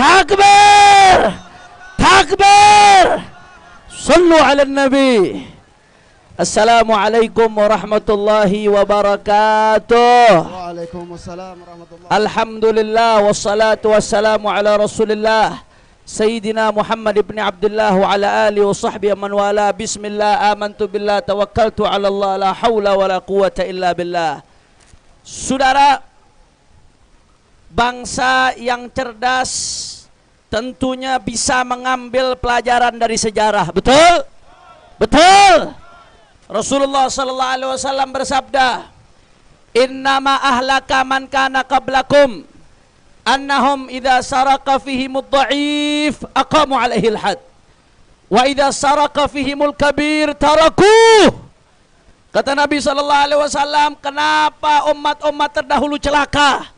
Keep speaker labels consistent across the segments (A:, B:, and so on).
A: Takbir! Takbir! Sallu ala Nabi. Assalamualaikum warahmatullahi wabarakatuh.
B: Waalaikumsalam warahmatullahi.
A: Alhamdulillah wassalatu wassalamu ala Rasulillah Sayyidina Muhammad ibn Abdullah wa ala alihi wa sahbihi man wala. Bismillah, amantu billah, tawakkaltu ala Allah, la hawla wa la quwata illa billah. Saudara, bangsa yang cerdas tentunya bisa mengambil pelajaran dari sejarah. Betul? Betul. Rasulullah sallallahu alaihi wasallam bersabda, "Innama ahlaka man kana qablakum annahum idza saraka fihimud dha'if aqamu alaihi al-had wa idza saraka fihimul kabir tarakuh." Kata Nabi sallallahu alaihi wasallam, kenapa umat-umat terdahulu celaka?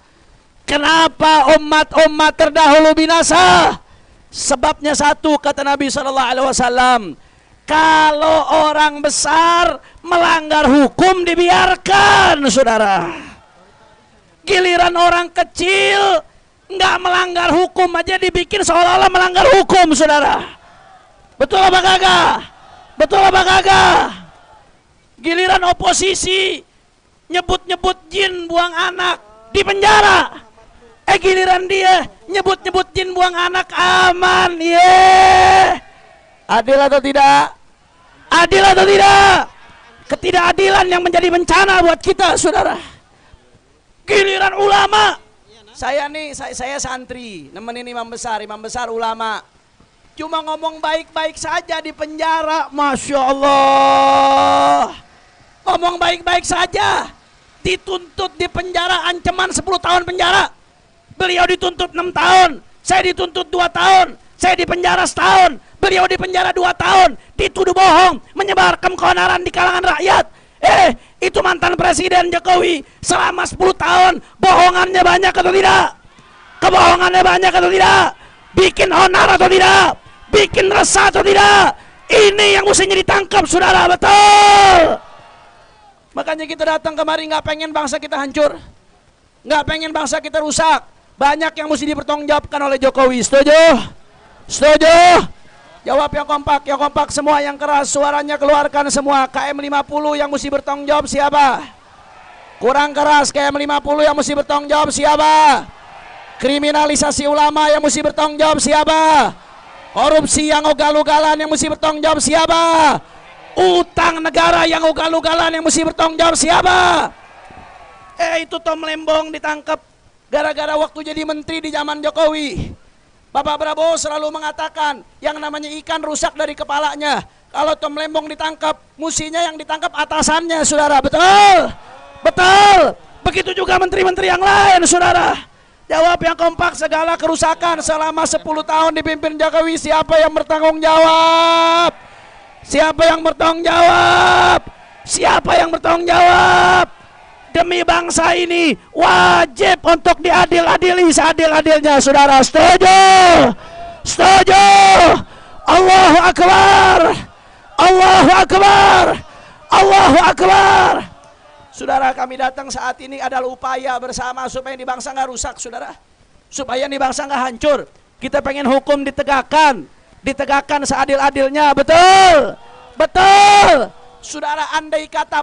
A: Kenapa umat-umat terdahulu binasa? Sebabnya satu, kata Nabi sallallahu alaihi wasallam, kalau orang besar melanggar hukum dibiarkan, saudara. Giliran orang kecil nggak melanggar hukum aja dibikin seolah-olah melanggar hukum, saudara. Betul apa kagak? Betul apa kagak? Giliran oposisi nyebut-nyebut jin buang anak di penjara. Giliran dia nyebut-nyebut jin buang anak aman. Adil atau tidak? Adil atau tidak? Ketidakadilan yang menjadi bencana buat kita, saudara. Giliran ulama. Saya santri, nemenin imam besar ulama. Cuma ngomong baik-baik saja di penjara, Masya Allah. Ngomong baik-baik saja, dituntut di penjara, ancaman 10 tahun penjara. Beliau dituntut 6 tahun, saya dituntut 2 tahun, saya di penjara setahun, beliau di penjara 2 tahun, dituduh bohong, menyebarkan keonaran di kalangan rakyat. Itu mantan Presiden Jokowi selama 10 tahun, bohongannya banyak atau tidak? Kebohongannya banyak atau tidak? Bikin onar atau tidak? Bikin resah atau tidak? Ini yang mestinya ditangkap, saudara, betul. Makanya kita datang kemari nggak pengen bangsa kita hancur, nggak pengen bangsa kita rusak. Banyak yang mesti dipertanggungjawabkan oleh Jokowi. Setuju? Setuju? Jawab yang kompak semua, yang keras suaranya keluarkan semua. KM 50 yang mesti bertanggung jawab siapa? Kurang keras. KM 50 yang mesti bertanggung jawab siapa? Kriminalisasi ulama yang mesti bertanggung jawab siapa? Korupsi yang ugal-ugalan yang mesti bertanggung jawab siapa? Utang negara yang ugal-ugalan yang mesti bertanggung jawab siapa? Itu Tom Lembong ditangkap gara-gara waktu jadi menteri di zaman Jokowi. Bapak Prabowo selalu mengatakan yang namanya ikan rusak dari kepalanya. Kalau Tom Lembong ditangkap, musinya yang ditangkap atasannya, saudara. Betul? Betul. Begitu juga menteri-menteri yang lain, saudara. Jawab yang kompak. Segala kerusakan selama 10 tahun dipimpin Jokowi, siapa yang bertanggung jawab? Siapa yang bertanggung jawab? Siapa yang bertanggung jawab? Demi bangsa ini wajib untuk diadil-adili seadil-adilnya, saudara. Setuju? Setuju? Allahu Akbar! Allahu Akbar! Allahu Akbar! Saudara, kami datang saat ini adalah upaya bersama supaya di bangsa nggak rusak, saudara. Supaya di bangsa nggak hancur. Kita pengen hukum ditegakkan seadil-adilnya. Betul? Betul! Saudara, andai kata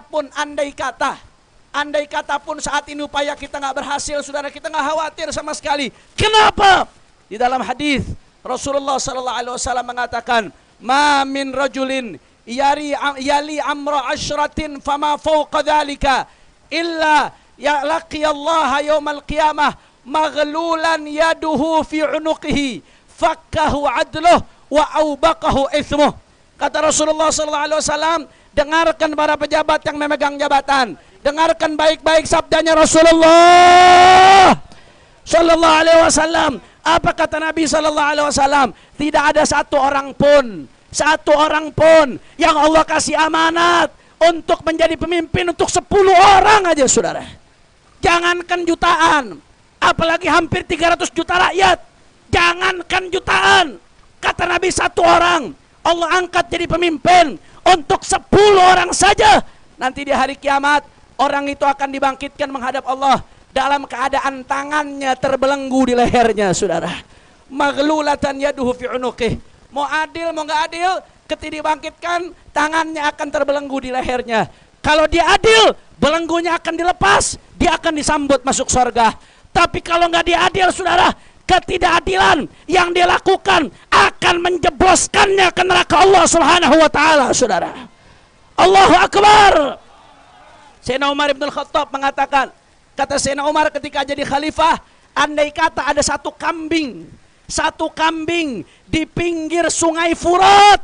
A: pun saat ini upaya kita nggak berhasil, saudara, kita nggak khawatir sama sekali. Kenapa? Di dalam hadis Rasulullah sallallahu alaihi wasallam mengatakan, "Ma min rajulin yali amra asyratin fama fawqa dzalika illa laqiyallaha yaumal qiyamah maghlulan yaduhu fi unuqihi fakkahu adluh wa aubaqahu ithmuh." Kata Rasulullah sallallahu alaihi wasallam, dengarkan para pejabat yang memegang jabatan. Dengarkan baik-baik sabdanya Rasulullah sallallahu alaihi wasallam. Apa kata Nabi sallallahu alaihi wasallam? Tidak ada satu orang pun yang Allah kasih amanat untuk menjadi pemimpin untuk 10 orang aja, saudara. Jangankan jutaan, apalagi hampir 300 juta rakyat. Jangankan jutaan, kata Nabi, satu orang Allah angkat jadi pemimpin untuk 10 orang saja. Nanti di hari kiamat orang itu akan dibangkitkan menghadap Allah dalam keadaan tangannya terbelenggu di lehernya, saudara. maghlulatan yaduhu fi unuqih. Mau adil mau nggak adil, ketika dibangkitkan tangannya akan terbelenggu di lehernya. Kalau dia adil, belenggunya akan dilepas, dia akan disambut masuk surga. Tapi kalau nggak dia adil, saudara, ketidakadilan yang dia lakukan akan menjebloskannya ke neraka Allah Subhanahu wa taala, saudara. Allahu Akbar. Sayyidina Umar bin Khattab mengatakan, kata Sayyidina Umar ketika jadi khalifah, andai kata ada satu kambing di pinggir sungai Furat,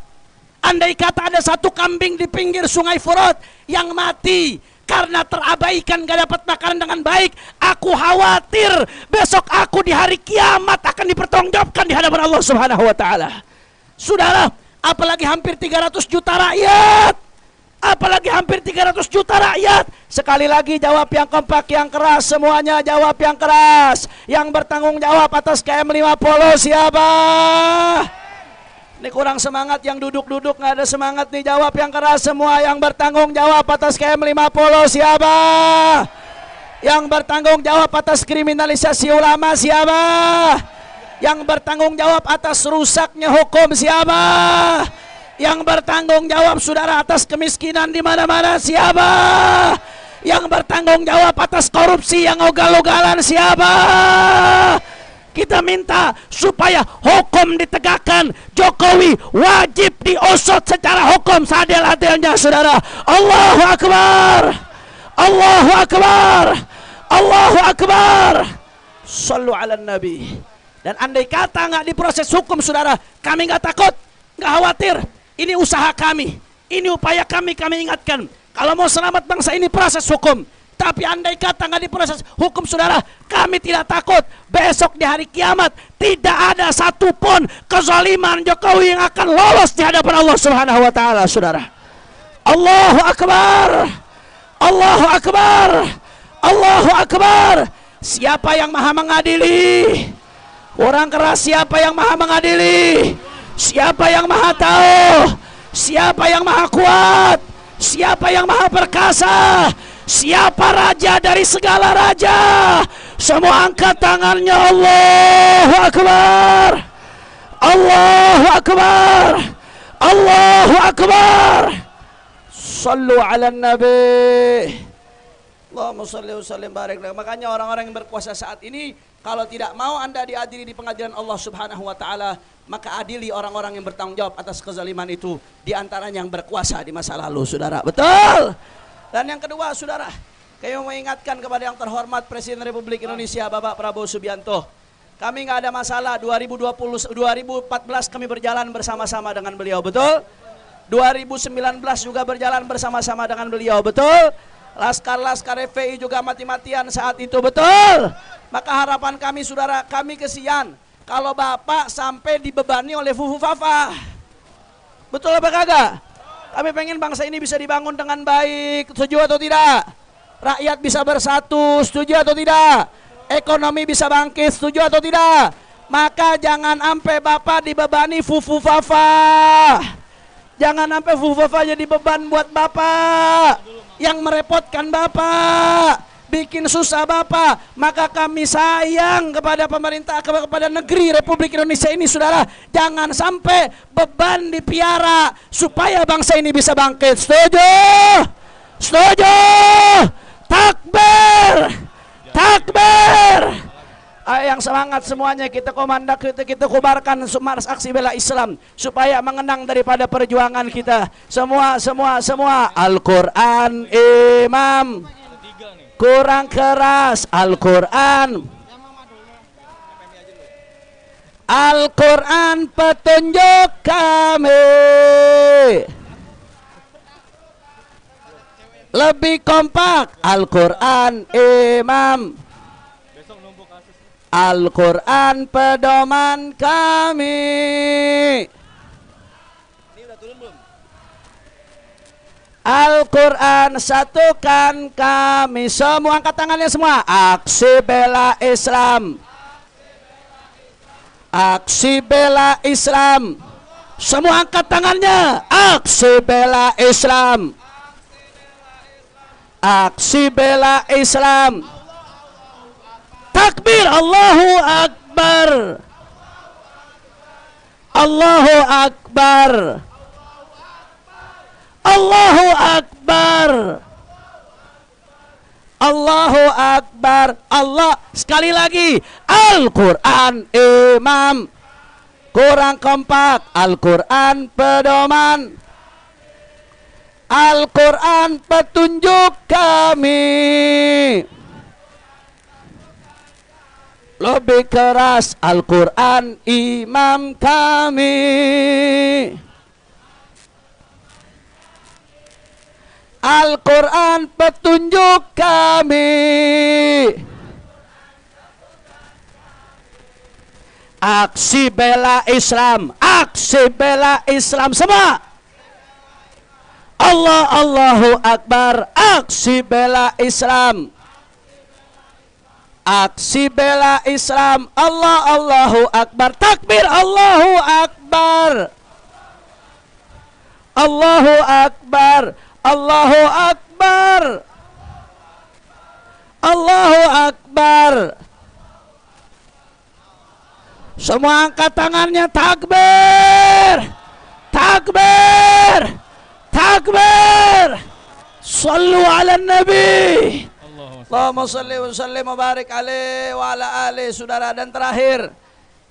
A: andai kata ada satu kambing di pinggir sungai Furat yang mati karena terabaikan, gak dapat makanan dengan baik, aku khawatir besok aku di hari kiamat akan dipertanggungjawabkan di hadapan Allah Subhanahu wa taala. Saudara, apalagi hampir 300 juta rakyat. Apalagi hampir 300 juta rakyat. Sekali lagi jawab yang kompak, yang keras, semuanya jawab yang keras. Yang bertanggung jawab atas KM50 siapa? Ini kurang semangat yang duduk-duduk, nggak ada semangat nih. Jawab yang keras semua. Yang bertanggung jawab atas KM50 siapa? Yang bertanggung jawab atas kriminalisasi ulama siapa? Yang bertanggung jawab atas rusaknya hukum siapa? Yang bertanggung jawab, saudara, atas kemiskinan di mana-mana siapa? Yang bertanggung jawab atas korupsi yang ugal-ugalan siapa? Kita minta supaya hukum ditegakkan. Jokowi wajib diusut secara hukum seadil-adilnya, saudara. Allahu Akbar. Allahu Akbar. Allahu Akbar. Sallu ala Nabi. Dan andai kata nggak diproses hukum, saudara, kami nggak takut, nggak khawatir. Ini usaha kami, ini upaya kami ingatkan. Kalau mau selamat bangsa ini proses hukum. Tapi andai kata nggak diproses hukum, saudara, kami tidak takut. Besok di hari kiamat tidak ada satupun kezaliman Jokowi yang akan lolos di hadapan Allah Subhanahu wa taala, saudara. Allahu Akbar. Allahu Akbar. Allahu Akbar. Siapa yang maha mengadili? Orang keras, siapa yang maha mengadili? Siapa yang maha tahu? Siapa yang maha kuat? Siapa yang maha perkasa? Siapa raja dari segala raja? Semua angkat tangannya. Allahu Akbar. Allahu Akbar. Allahu Akbar. Sallu ala Nabi. Allahumma salli wa sallim barik. Makanya orang-orang yang berpuasa saat ini, kalau tidak mau Anda diadili di pengadilan Allah Subhanahu wa taala, maka adili orang-orang yang bertanggung jawab atas kezaliman itu, di antaranya yang berkuasa di masa lalu, saudara. Betul. Dan yang kedua, saudara, kami mengingatkan kepada yang terhormat Presiden Republik Indonesia Bapak Prabowo Subianto. Kami nggak ada masalah. 2014 kami berjalan bersama-sama dengan beliau, betul. 2019 juga berjalan bersama-sama dengan beliau, betul. Laskar-laskar FPI juga mati-matian saat itu, betul. Maka harapan kami, saudara, kami kesian kalau Bapak sampai dibebani oleh Fufu Fafa. Betul apa kagak? Kami pengen bangsa ini bisa dibangun dengan baik. Setuju atau tidak? Rakyat bisa bersatu. Setuju atau tidak? Ekonomi bisa bangkit. Setuju atau tidak? Maka jangan sampai Bapak dibebani Fufu Fafa. Jangan sampai Fufu Fafa jadi beban buat Bapak, yang merepotkan Bapak, bikin susah Bapak. Maka kami sayang kepada pemerintah, kepada negeri Republik Indonesia ini, saudara. Jangan sampai beban dipiara supaya bangsa ini bisa bangkit. Setuju? Setuju? Takbir! Takbir! Ayo yang semangat semuanya, kita komandak, kita kubarkan Mars Aksi Bela Islam supaya mengenang daripada perjuangan kita. Semua Al-Quran Imam. Kurang keras. Al-Quran. Al-Quran petunjuk kami. Lebih kompak. Al-Quran Imam. Al-Quran pedoman kami. Al-Quran satukan kami. Semua angkat tangannya semua. Aksi bela Islam. Aksi bela Islam. Semua angkat tangannya. Aksi bela Islam. Aksi bela Islam. Takbir, Allahu Akbar. Allahu Akbar. Allahu Akbar. Allahu Akbar. Allah. Sekali lagi. Al-Quran imam. Kurang kompak. Al-Quran pedoman. Al-Quran petunjuk kami. Lebih keras. Al-Quran imam kami. Al-Quran petunjuk kami. Aksi bela Islam. Aksi bela Islam semua. Allah Allahu Akbar. Aksi bela Islam. Aksi bela Islam. Allah Allahu Akbar. Takbir Allahu Akbar. Allahu Akbar. Allahu Akbar. Allahu Akbar. Semua angkat tangannya. Takbir. Takbir. Takbir. Sallu ala Nabi. Allahumma salli wa sallim wa barik alaihi wa ala alihi. Saudara, dan terakhir,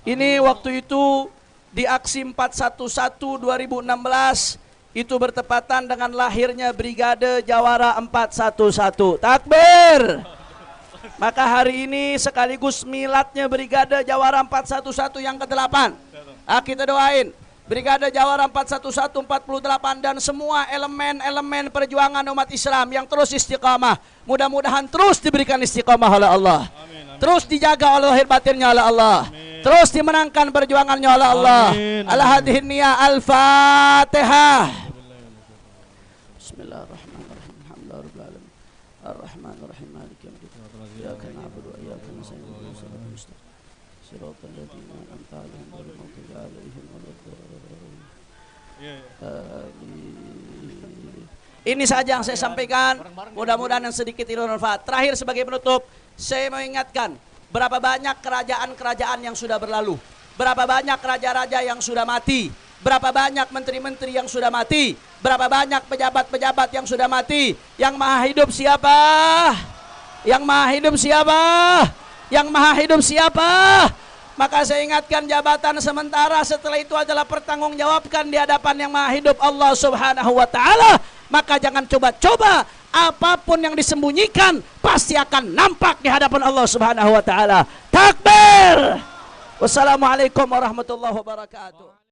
A: ini waktu itu di aksi 411 2016 itu bertepatan dengan lahirnya Brigade Jawara 411. Takbir. Maka hari ini sekaligus miladnya Brigade Jawara 411 yang ke-8. Kita doain Brigade Jawara 411 48 dan semua elemen-elemen perjuangan umat Islam yang terus istiqamah. Mudah-mudahan terus diberikan istiqamah oleh Allah. Amin, amin. Terus dijaga oleh lahir batinnya oleh Allah. Amin. Terus dimenangkan perjuangannya oleh Allah. Al-Hadihin Niyah Al-Fatihah. Bismillahirrahmanirrahim. Alhamdulillahirabbil alamin. Ar-Rahmanirrahim. Maliki yaumiddin. Iyyaka na'budu wa iyyaka nasta'in. Ihdinas siratal mustaqim. Siratal ladzina an'amta 'alaihim ghairil maghdubi 'alaihim waladdallin. Ini saja yang saya sampaikan. Mudah-mudahan yang sedikit ilmu manfaat. Terakhir sebagai penutup, saya mau ingatkan berapa banyak kerajaan-kerajaan yang sudah berlalu, berapa banyak raja-raja yang sudah mati, berapa banyak menteri-menteri yang sudah mati, berapa banyak pejabat-pejabat yang sudah mati. Yang maha hidup siapa? Yang maha hidup siapa? Yang maha hidup siapa? Maka saya ingatkan jabatan sementara setelah itu adalah pertanggungjawabkan di hadapan yang maha hidup Allah Subhanahu wa ta'ala. Maka jangan coba-coba, apapun yang disembunyikan pasti akan nampak di hadapan Allah Subhanahu wa ta'ala. Takbir. Wassalamualaikum warahmatullahi wabarakatuh.